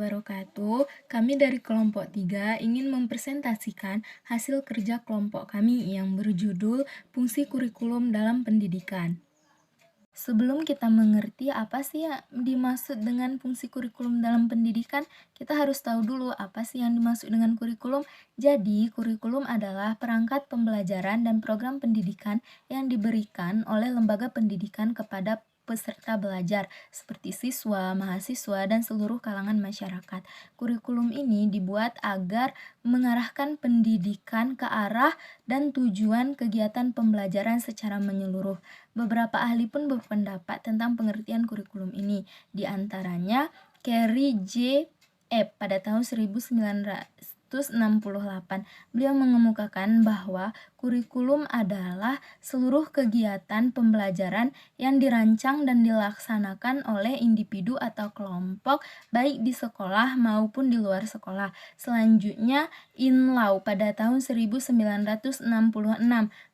wabarakatuh. Kami dari kelompok 3 ingin mempresentasikan hasil kerja kelompok kami yang berjudul Fungsi Kurikulum dalam Pendidikan. Sebelum kita mengerti apa sih yang dimaksud dengan fungsi kurikulum dalam pendidikan, kita harus tahu dulu apa sih yang dimaksud dengan kurikulum. Jadi, kurikulum adalah perangkat pembelajaran dan program pendidikan yang diberikan oleh lembaga pendidikan kepada peserta belajar seperti siswa, mahasiswa, dan seluruh kalangan masyarakat. Kurikulum ini dibuat agar mengarahkan pendidikan ke arah dan tujuan kegiatan pembelajaran secara menyeluruh. Beberapa ahli pun berpendapat tentang pengertian kurikulum ini. Di antaranya Carrie J. Ebb pada tahun 1968. Beliau mengemukakan bahwa kurikulum adalah seluruh kegiatan pembelajaran yang dirancang dan dilaksanakan oleh individu atau kelompok baik di sekolah maupun di luar sekolah. Selanjutnya Inlaw pada tahun 1966.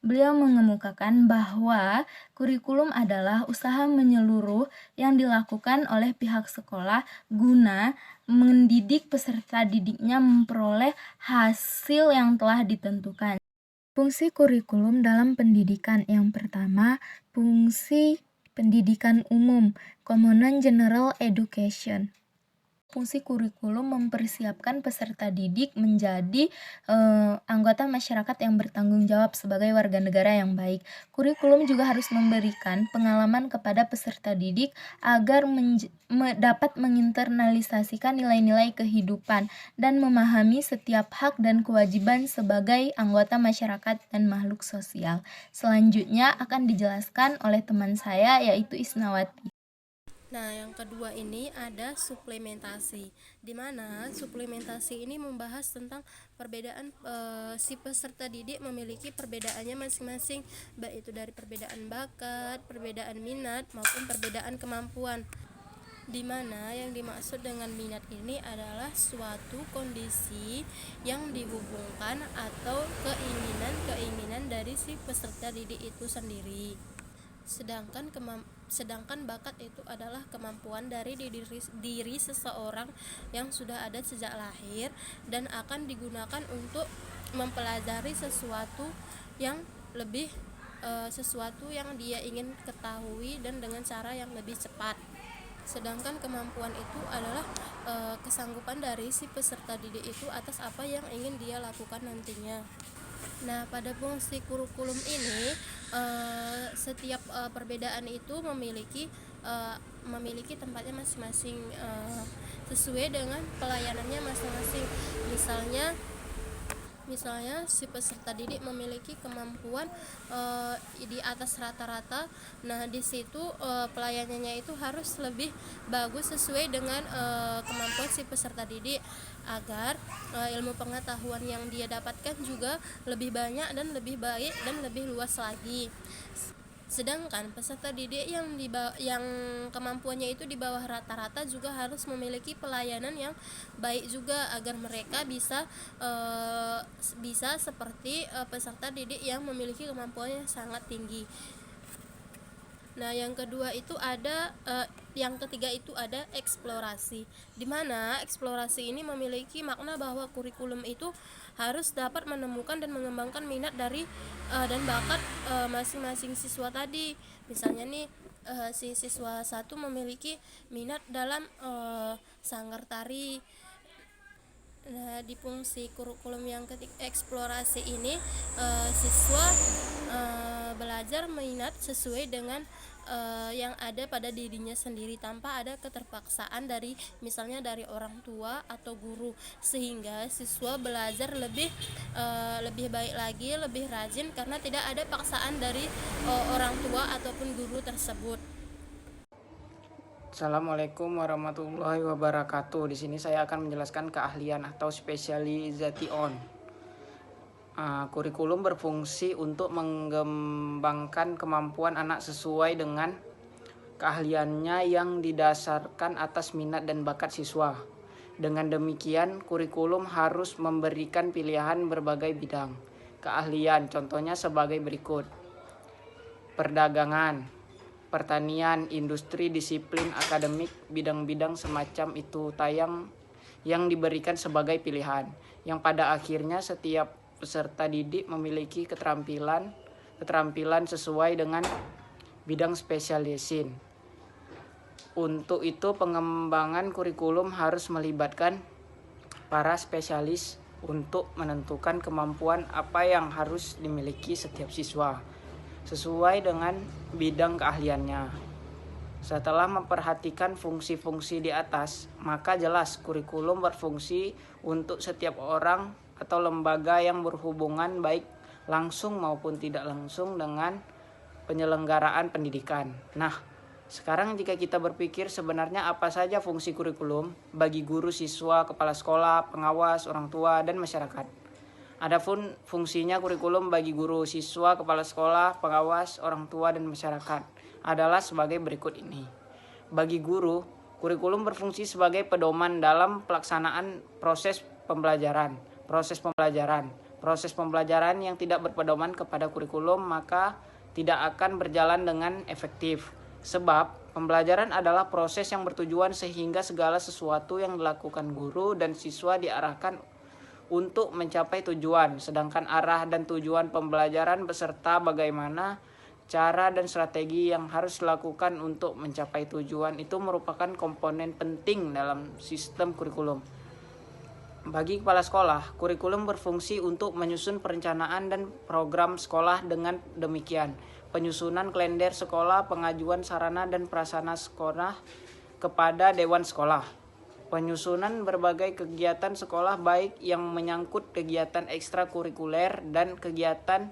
Beliau mengemukakan bahwa kurikulum adalah usaha menyeluruh yang dilakukan oleh pihak sekolah guna mendidik peserta didiknya memperoleh hasil yang telah ditentukan. Fungsi kurikulum dalam pendidikan yang pertama, fungsi pendidikan umum, Common General Education. Fungsi kurikulum mempersiapkan peserta didik menjadi anggota masyarakat yang bertanggung jawab sebagai warga negara yang baik. Kurikulum juga harus memberikan pengalaman kepada peserta didik agar dapat menginternalisasikan nilai-nilai kehidupan dan memahami setiap hak dan kewajiban sebagai anggota masyarakat dan makhluk sosial. Selanjutnya akan dijelaskan oleh teman saya yaitu Isnawati. Nah, yang kedua ini ada suplementasi, di mana suplementasi ini membahas tentang perbedaan si peserta didik memiliki perbedaannya masing-masing, baik itu dari perbedaan bakat, perbedaan minat, maupun perbedaan kemampuan. Di mana yang dimaksud dengan minat ini adalah suatu kondisi yang dihubungkan atau keinginan dari si peserta didik itu sendiri. Sedangkan bakat itu adalah kemampuan dari diri seseorang yang sudah ada sejak lahir dan akan digunakan untuk mempelajari sesuatu yang lebih sesuatu yang dia ingin ketahui dan dengan cara yang lebih cepat. Sedangkan kemampuan itu adalah kesanggupan dari si peserta didik itu atas apa yang ingin dia lakukan nantinya. Nah, pada fungsi kurikulum ini setiap perbedaan itu memiliki tempatnya masing-masing sesuai dengan pelayanannya masing-masing. Misalnya si peserta didik memiliki kemampuan di atas rata-rata. Nah, di situ pelayanannya itu harus lebih bagus sesuai dengan kemampuan si peserta didik agar ilmu pengetahuan yang dia dapatkan juga lebih banyak dan lebih baik dan lebih luas lagi. Sedangkan peserta didik yang kemampuannya itu di bawah rata-rata juga harus memiliki pelayanan yang baik juga agar mereka bisa seperti peserta didik yang memiliki kemampuan yang sangat tinggi. Nah, yang ketiga itu ada eksplorasi, di mana eksplorasi ini memiliki makna bahwa kurikulum itu harus dapat menemukan dan mengembangkan minat dan bakat masing-masing siswa tadi. Misalnya nih, si siswa satu memiliki minat dalam sanggar tari. Nah, di fungsi kurikulum yang eksplorasi ini siswa belajar minat sesuai dengan yang ada pada dirinya sendiri tanpa ada keterpaksaan misalnya dari orang tua atau guru, sehingga siswa belajar lebih baik lagi, lebih rajin karena tidak ada paksaan dari orang tua ataupun guru tersebut. Assalamualaikum warahmatullahi wabarakatuh. Di sini saya akan menjelaskan keahlian atau spesialisation. Kurikulum berfungsi untuk mengembangkan kemampuan anak sesuai dengan keahliannya yang didasarkan atas minat dan bakat siswa. Dengan demikian, kurikulum harus memberikan pilihan berbagai bidang keahlian, contohnya sebagai berikut: perdagangan, pertanian, industri, disiplin akademik, bidang-bidang semacam itu yang diberikan sebagai pilihan, yang pada akhirnya setiap peserta didik memiliki keterampilan sesuai dengan bidang spesialisin. Untuk itu pengembangan kurikulum harus melibatkan para spesialis untuk menentukan kemampuan apa yang harus dimiliki setiap siswa sesuai dengan bidang keahliannya. Setelah memperhatikan fungsi-fungsi di atas, maka jelas kurikulum berfungsi untuk setiap orang atau lembaga yang berhubungan baik langsung maupun tidak langsung dengan penyelenggaraan pendidikan. Nah, sekarang jika kita berpikir sebenarnya apa saja fungsi kurikulum bagi guru, siswa, kepala sekolah, pengawas, orang tua, dan masyarakat. Adapun fungsinya kurikulum bagi guru, siswa, kepala sekolah, pengawas, orang tua, dan masyarakat adalah sebagai berikut ini. Bagi guru, kurikulum berfungsi sebagai pedoman dalam pelaksanaan proses pembelajaran. Proses pembelajaran yang tidak berpedoman kepada kurikulum maka tidak akan berjalan dengan efektif. Sebab pembelajaran adalah proses yang bertujuan sehingga segala sesuatu yang dilakukan guru dan siswa diarahkan untuk mencapai tujuan. Sedangkan arah dan tujuan pembelajaran beserta bagaimana cara dan strategi yang harus dilakukan untuk mencapai tujuan itu merupakan komponen penting dalam sistem kurikulum. Bagi kepala sekolah, kurikulum berfungsi untuk menyusun perencanaan dan program sekolah. Dengan demikian, penyusunan kalender sekolah, pengajuan sarana dan prasarana sekolah kepada dewan sekolah, penyusunan berbagai kegiatan sekolah baik yang menyangkut kegiatan ekstrakurikuler dan kegiatan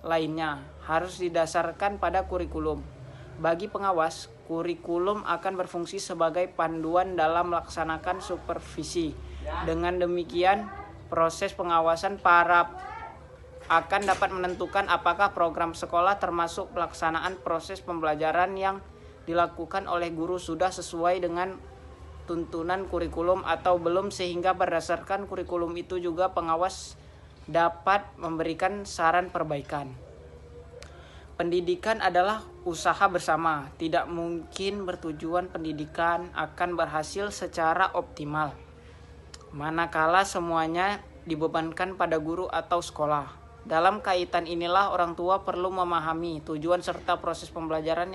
lainnya harus didasarkan pada kurikulum. Bagi pengawas, kurikulum akan berfungsi sebagai panduan dalam melaksanakan supervisi. Dengan demikian, proses pengawasan akan dapat menentukan apakah program sekolah termasuk pelaksanaan proses pembelajaran yang dilakukan oleh guru sudah sesuai dengan tuntunan kurikulum atau belum, sehingga berdasarkan kurikulum itu juga pengawas dapat memberikan saran perbaikan. Pendidikan adalah usaha bersama. Tidak mungkin bertujuan pendidikan akan berhasil secara optimal manakala semuanya dibebankan pada guru atau sekolah. Dalam kaitan inilah orang tua perlu memahami tujuan serta proses pembelajaran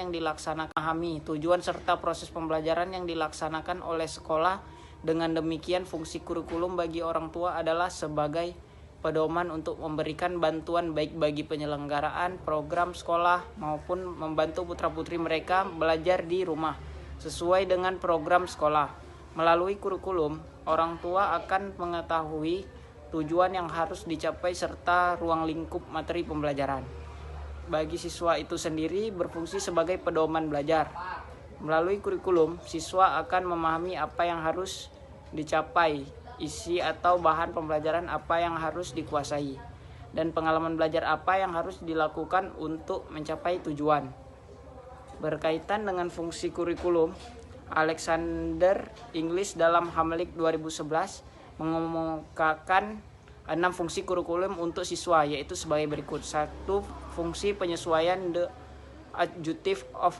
yang dilaksanakan oleh sekolah. Dengan demikian, fungsi kurikulum bagi orang tua adalah sebagai pedoman untuk memberikan bantuan baik bagi penyelenggaraan program sekolah maupun membantu putra-putri mereka belajar di rumah sesuai dengan program sekolah. Melalui kurikulum, orang tua akan mengetahui tujuan yang harus dicapai serta ruang lingkup materi pembelajaran. Bagi siswa itu sendiri berfungsi sebagai pedoman belajar. Melalui kurikulum, siswa akan memahami apa yang harus dicapai, isi atau bahan pembelajaran apa yang harus dikuasai, dan pengalaman belajar apa yang harus dilakukan untuk mencapai tujuan. Berkaitan dengan fungsi kurikulum, Alexander English dalam Hamlik 2011 mengemukakan 6 fungsi kurikulum untuk siswa, yaitu sebagai berikut. 1. Fungsi penyesuaian, the adjunctive of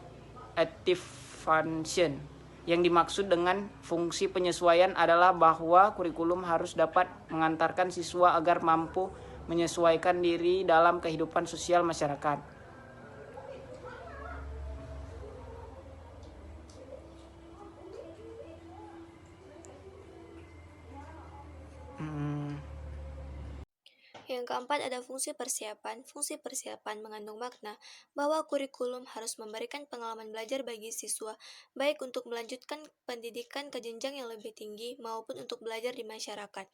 active function. Yang dimaksud dengan fungsi penyesuaian adalah bahwa kurikulum harus dapat mengantarkan siswa agar mampu menyesuaikan diri dalam kehidupan sosial masyarakat. Yang keempat ada fungsi persiapan. Fungsi persiapan mengandung makna bahwa kurikulum harus memberikan pengalaman belajar bagi siswa, baik untuk melanjutkan pendidikan ke jenjang yang lebih tinggi maupun untuk belajar di masyarakat.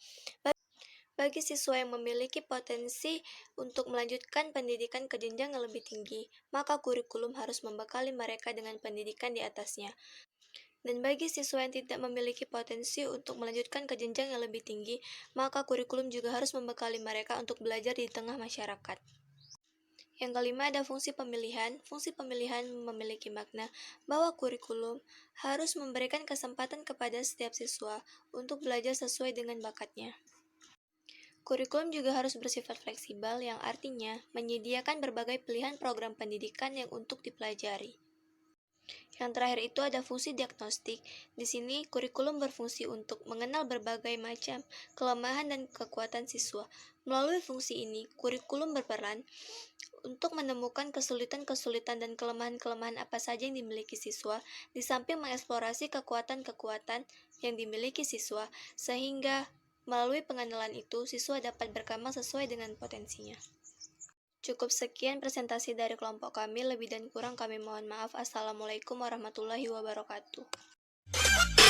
Bagi siswa yang memiliki potensi untuk melanjutkan pendidikan ke jenjang yang lebih tinggi, maka kurikulum harus membekali mereka dengan pendidikan di atasnya. Dan bagi siswa yang tidak memiliki potensi untuk melanjutkan ke jenjang yang lebih tinggi, maka kurikulum juga harus membekali mereka untuk belajar di tengah masyarakat. Yang kelima ada fungsi pemilihan. Fungsi pemilihan memiliki makna bahwa kurikulum harus memberikan kesempatan kepada setiap siswa untuk belajar sesuai dengan bakatnya. Kurikulum juga harus bersifat fleksibel, yang artinya menyediakan berbagai pilihan program pendidikan yang untuk dipelajari. Yang terakhir itu ada fungsi diagnostik. Di sini, kurikulum berfungsi untuk mengenal berbagai macam kelemahan dan kekuatan siswa. Melalui fungsi ini, kurikulum berperan untuk menemukan kesulitan-kesulitan dan kelemahan-kelemahan apa saja yang dimiliki siswa, di samping mengeksplorasi kekuatan-kekuatan yang dimiliki siswa, sehingga melalui pengenalan itu, siswa dapat berkembang sesuai dengan potensinya. Cukup sekian presentasi dari kelompok kami, lebih dan kurang kami mohon maaf. Assalamualaikum warahmatullahi wabarakatuh.